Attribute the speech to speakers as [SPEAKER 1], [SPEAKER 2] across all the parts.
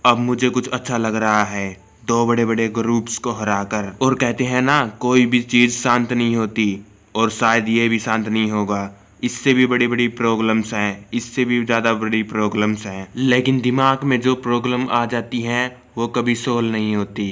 [SPEAKER 1] अब मुझे कुछ अच्छा लग रहा है, दो बड़े बड़े ग्रुप्स को हराकर। और कहते हैं ना, कोई भी चीज शांत नहीं होती, और शायद ये भी शांत नहीं होगा। इससे भी बड़ी बड़ी प्रॉब्लम्स हैं, इससे भी ज़्यादा बड़ी प्रॉब्लम्स हैं, लेकिन दिमाग में जो प्रॉब्लम आ जाती हैं वो कभी सोल्व नहीं होती।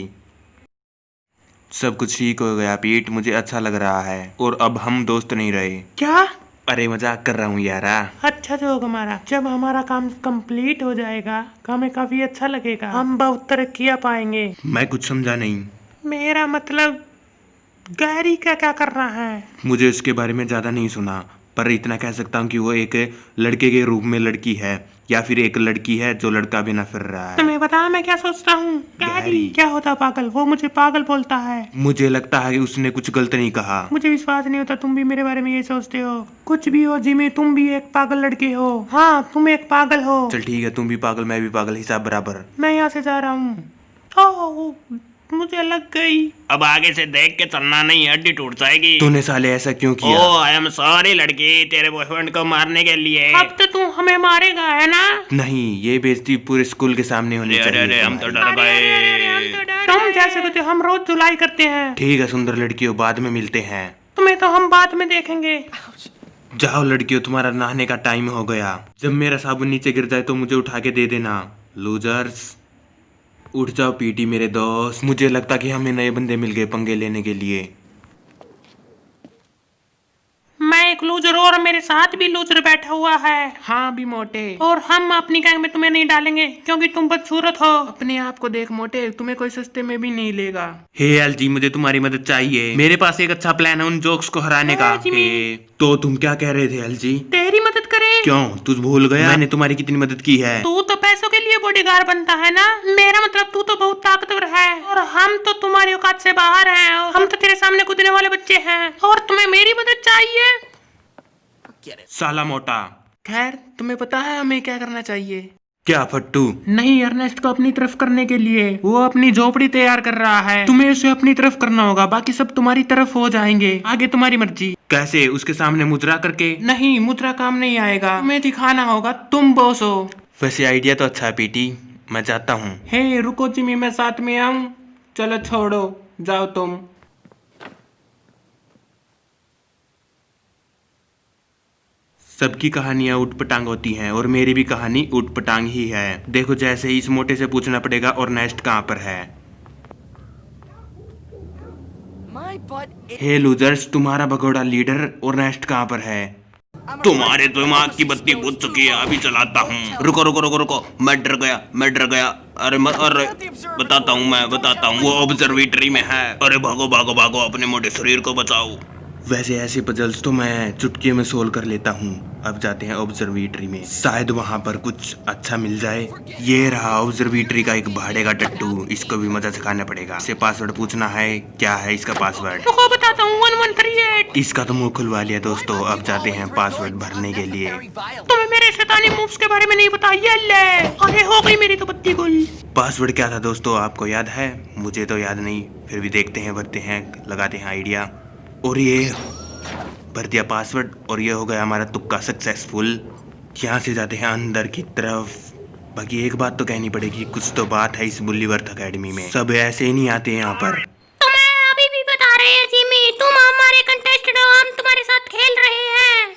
[SPEAKER 1] सब कुछ ठीक हो गया पीट, मुझे अच्छा लग रहा है, और अब हम दोस्त नहीं रहे।
[SPEAKER 2] क्या?
[SPEAKER 1] अरे मजाक कर रहा हूँ यारा।
[SPEAKER 2] अच्छा जो होगा हमारा, जब हमारा काम कंप्लीट हो जाएगा हमें काफी अच्छा लगेगा, हम बहुत तरक्कियां पाएंगे।
[SPEAKER 1] मैं कुछ समझा नहीं।
[SPEAKER 2] मेरा मतलब गैरी का क्या कर रहा है?
[SPEAKER 1] मुझे उसके बारे में ज़्यादा नहीं सुना, पर इतना कह सकता हूँ कि वो एक लड़के के रूप में लड़की है, या फिर एक लड़की है जो लड़का बिना फिर रहा है।
[SPEAKER 2] तुम्हें पता मैं क्या सोचता हूँ? गैरी क्या होता पागल, वो मुझे पागल बोलता है।
[SPEAKER 1] मुझे लगता है कि उसने कुछ गलत नहीं कहा।
[SPEAKER 2] मुझे विश्वास नहीं होता तुम भी मेरे बारे में ये सोचते हो। कुछ भी हो जिमी, तुम भी एक पागल लड़के हो। हाँ तुम एक पागल हो।
[SPEAKER 1] चल ठीक है, तुम भी पागल मैं भी पागल, हिसाब बराबर।
[SPEAKER 2] मैं यहाँ से जा रहा हूँ। ओह, मुझे लग गई।
[SPEAKER 3] अब आगे से देख के चलना नहीं, हड्डी टूट जाएगी।
[SPEAKER 1] तूने साले ऐसा क्यों किया?
[SPEAKER 3] ओ आई एम सॉरी लड़की, तेरे बॉयफ्रेंड को मारने के लिए।
[SPEAKER 2] अब तो तू हमें मारेगा है ना?
[SPEAKER 1] नहीं, ये बेइज्जती पूरे स्कूल के सामने होनी
[SPEAKER 3] अरे
[SPEAKER 1] चाहिए।
[SPEAKER 3] हम तो
[SPEAKER 1] तुम्हारी।
[SPEAKER 3] डर गए।
[SPEAKER 2] तुम जैसे कहते हो, हम रोज धुलाई करते हैं।
[SPEAKER 1] ठीक है सुंदर लड़कियों, बाद में मिलते हैं।
[SPEAKER 2] तुम्हें तो हम बाद में देखेंगे।
[SPEAKER 1] जाओ लड़कियों, तुम्हारा नहाने का टाइम हो गया। जब मेरा साबुन नीचे गिर जाए तो मुझे उठा के दे देना। लूजर्स उठ जाओ पीटी मेरे दोस्त। मुझे लगता कि हमें नए बंदे मिल गए पंगे लेने के लिए।
[SPEAKER 2] मैं एक लूजर और मेरे साथ भी लूजर बैठा हुआ है। हाँ भी मोटे। और हम अपनी गैंग में तुम्हें नहीं डालेंगे क्योंकि तुम बदसूरत हो। अपने आप को देख मोटे, तुम्हें कोई सस्ते में भी नहीं लेगा।
[SPEAKER 1] हे एलजी, मुझे तुम्हारी मदद चाहिए। मेरे पास एक अच्छा प्लान है उन जोक्स को हराने का। तो तुम क्या कह रहे थे एलजी?
[SPEAKER 2] तेरी मदद करें?
[SPEAKER 1] क्यों, तू भूल गया मैंने तुम्हारी कितनी मदद की है?
[SPEAKER 2] तू तो पैसों के लिए बॉडीगार्ड बनता है ना। मेरा मतलब तू तो बहुत ताकतवर है और हम तो तुम्हारी औकात से बाहर हैं। हम तो तेरे सामने कूदने वाले बच्चे हैं और तुम्हें मेरी मदद चाहिए।
[SPEAKER 1] साला मोटा।
[SPEAKER 2] खैर तुम्हें पता है हमें क्या करना चाहिए?
[SPEAKER 1] क्या फट्टू?
[SPEAKER 2] नहीं, अर्नेस्ट को अपनी तरफ करने के लिए वो अपनी झोपड़ी तैयार कर रहा है। तुम्हें उसे अपनी तरफ करना होगा, बाकी सब तुम्हारी तरफ हो जाएंगे। आगे तुम्हारी मर्जी।
[SPEAKER 1] कैसे? उसके सामने मुद्रा करके?
[SPEAKER 2] नहीं, मुद्रा काम नहीं आएगा। तुम्हें दिखाना होगा तुम बॉस हो।
[SPEAKER 1] वैसे आइडिया तो अच्छा है पीटी, मैं जाता हूँ।
[SPEAKER 2] हे रुको जिमी, मैं साथ में आऊं? चलो छोड़ो, जाओ तुम।
[SPEAKER 1] सबकी कहानियां उठपटांग होती हैं और मेरी भी कहानी उठपटांग ही है। देखो जैसे ही इस मोटे से पूछना पड़ेगा और नेस्ट कहाँ पर है। हे लूजर्स, तुम्हारा भगोड़ा लीडर और नेस्ट कहाँ पर है?
[SPEAKER 3] तुम्हारे दिमाग की बत्ती बुझ चुकी है, अभी चलाता हूँ। रुको रुको रुको रुको, मैं डर गया। अरे बताता हूँ, वो ऑब्जर्वेटरी में है। अरे भागो भागो भागो, अपने मोटे शरीर को बचाओ।
[SPEAKER 1] वैसे ऐसे पजल्स तो मैं चुटकी में सोल्व कर लेता हूँ। अब जाते हैं ऑब्जर्वेटरी में, शायद वहाँ पर कुछ अच्छा मिल जाए। ये रहा ऑब्जर्वेटरी का एक भाड़े का टट्टू, इसको भी मजा सिखाना पड़ेगा। इसे पासवर्ड पूछना है, क्या है इसका पासवर्ड?
[SPEAKER 2] रुको बताता हूँ, 1138।
[SPEAKER 1] इसका तो मुंह खुलवा लिया दोस्तों। अब जाते हैं पासवर्ड भरने के लिए।
[SPEAKER 2] तुम्हें मेरे शैतानी मूव्स के बारे में नहीं पता? ये ले, अरे हो गई मेरी तो बत्ती गुल।
[SPEAKER 1] पासवर्ड क्या था दोस्तों, आपको याद है? मुझे तो याद नहीं, फिर भी देखते हैं, भरते हैं, लगाते हैं आइडिया। और ये भर दिया पासवर्ड और ये हो गया हमारा तुक्का सक्सेसफुल। यहाँ से जाते हैं अंदर की तरफ। बाकी एक बात तो कहनी पड़ेगी, कुछ तो बात है इस बुल्लीवर्थ एकेडमी में, सब ऐसे ही नहीं आते यहाँ पर।
[SPEAKER 4] तुम्हें अभी भी बता रहे हैं जिमी, तुम हमारे कंटेस्टेंट हो, हम तुम्हारे साथ खेल रहे हैं।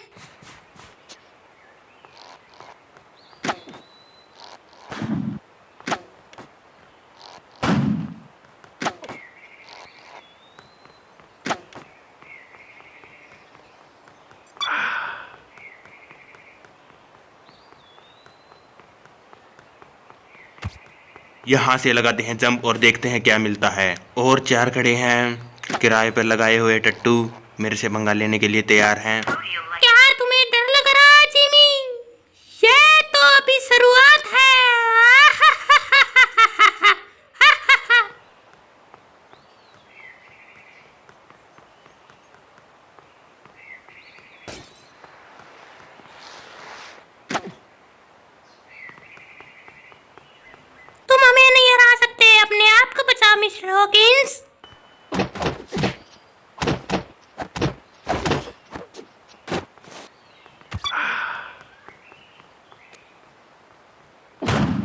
[SPEAKER 1] यहाँ से लगाते हैं जंप और देखते हैं क्या मिलता है। और चार खड़े हैं किराए पर लगाए हुए टट्टू, मेरे से पंगा लेने के लिए तैयार हैं।
[SPEAKER 4] क्या तुम्हें डर लग रहा है जिमी? ये तो अभी शुरुआत है। तुम हमें नहीं हरा सकते, अपने आप को बचाओ मिस्टर हॉकिंस।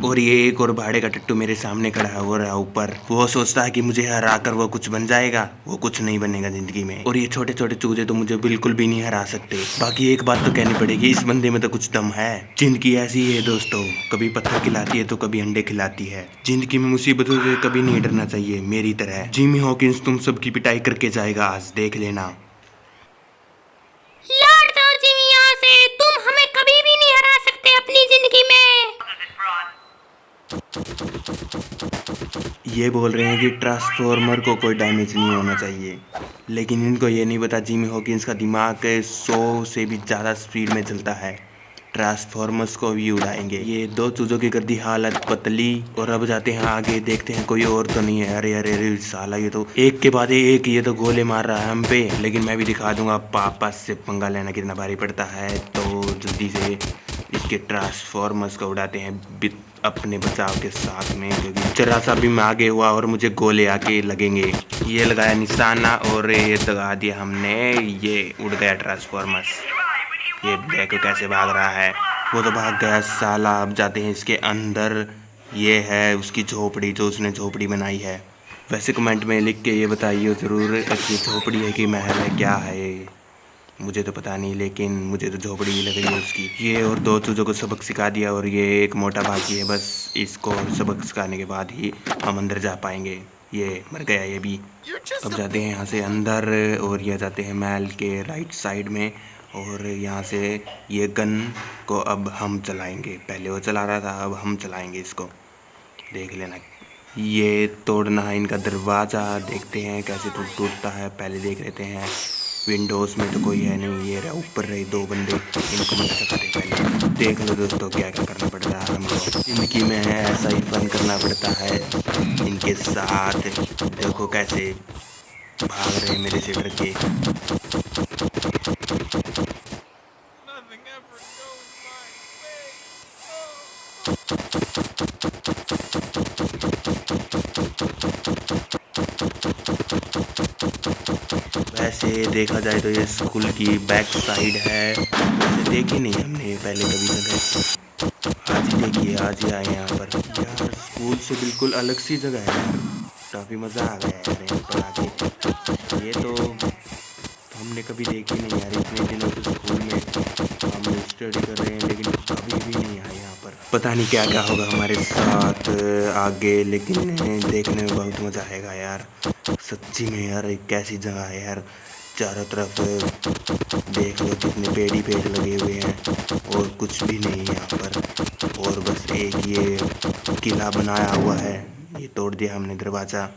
[SPEAKER 1] और ये एक और भाड़े का टट्टू मेरे सामने खड़ा हो रहा है ऊपर। वो सोचता है कि मुझे हरा कर वो कुछ बन जाएगा, वो कुछ नहीं बनेगा जिंदगी में। और ये छोटे छोटे चूजे तो मुझे बिल्कुल भी नहीं हरा सकते। बाकी एक बात तो कहनी पड़ेगी, इस बंदे में तो कुछ दम है। जिंदगी ऐसी है दोस्तों, कभी पत्थर खिलाती है तो कभी अंडे खिलाती है। जिंदगी में मुसीबतों से कभी नहीं डरना चाहिए मेरी तरह। जिमी हॉकिंस तुम सबकी पिटाई करके जाएगा आज, देख लेना।
[SPEAKER 4] लौट जाओ जिमी यहाँ से, तुम हमें कभी भी नहीं हरा सकते अपनी जिंदगी में।
[SPEAKER 1] ये बोल रहे हैं कि ट्रांसफॉर्मर को कोई डैमेज नहीं होना चाहिए, लेकिन इनको ये नहीं पता जिमी हॉकिंस का दिमाग 100 से भी ज़्यादा स्पीड में चलता है। ट्रांसफॉर्मर्स को भी उड़ाएंगे। ये दो चूजों की कर दी हालत पतली। और अब जाते हैं आगे, देखते हैं कोई और तो नहीं है। अरे अरे अरे साला, ये तो एक के बाद एक ये तो गोले मार रहा है हम पे। लेकिन मैं भी दिखा दूंगा पापा से पंगा लेना कितना भारी पड़ता है। तो जल्दी से इसके ट्रांसफॉर्मर्स को उड़ाते हैं अपने बचाव के साथ में, क्योंकि जरा सा भी मैं आगे हुआ और मुझे गोले आके लगेंगे। ये लगाया निशाना और ये दगा दिया हमने, ये उड़ गया ट्रांसफॉर्मर्स। ये देखो कैसे भाग रहा है, वो तो भाग गया साला। अब जाते हैं इसके अंदर। ये है उसकी झोपड़ी, जो उसने झोपड़ी बनाई है। वैसे कमेंट में लिख के ये बताइए ज़रूर कि झोपड़ी है कि महल है, क्या है, मुझे तो पता नहीं, लेकिन मुझे तो झोपड़ी ही लग रही है उसकी। ये और दो चूजों को सबक सिखा दिया और ये एक मोटा बाकी है, बस इसको सबक सिखाने के बाद ही हम अंदर जा पाएंगे। ये मर गया ये भी। अब जाते हैं यहाँ से अंदर और ये जाते हैं महल के राइट साइड में। और यहाँ से ये गन को अब हम चलाएंगे। पहले वो चला रहा था, अब हम चलाएंगे इसको, देख लेना। ये तोड़ना है इनका दरवाज़ा, देखते हैं कैसे टूटता है, पहले देख लेते हैं। विंडोज़ में तो कोई है नहीं, ये रहा ऊपर रहे दो बंदे, इनको मत सकते। पहले देख लो दोस्तों क्या क्या करना पड़ रहा है हमको जिंदगी में, है ऐसा ही फन करना पड़ता है इनके साथ। देखो कैसे भाग रहे हैं मेरे से डर के। वैसे देखा जाए तो ये स्कूल की बैक साइड है, वैसे देखी नहीं हमने पहले कभी जगह। आज ही देखिए, आज ही आए यहाँ पर। यार स्कूल से बिल्कुल अलग सी जगह है, काफ़ी मज़ा आ गया यार यहाँ पर आके। ये तो हमने कभी देखी नहीं यार, इतने दिनों से स्कूल में हम स्टडी कर रहे हैं लेकिन कभी भी नहीं आए यहाँ पर। पता नहीं क्या क्या होगा हमारे साथ आगे, लेकिन देखने में बहुत मज़ा आएगा यार सच्ची में। यार एक कैसी जगह है यार, चारों तरफ देख लो कितने पेड़ ही पेड़ लगे हुए हैं और कुछ भी नहीं यहाँ पर। और बस एक ये किला बनाया हुआ है, ये तोड़ दिया हमने दरवाज़ा।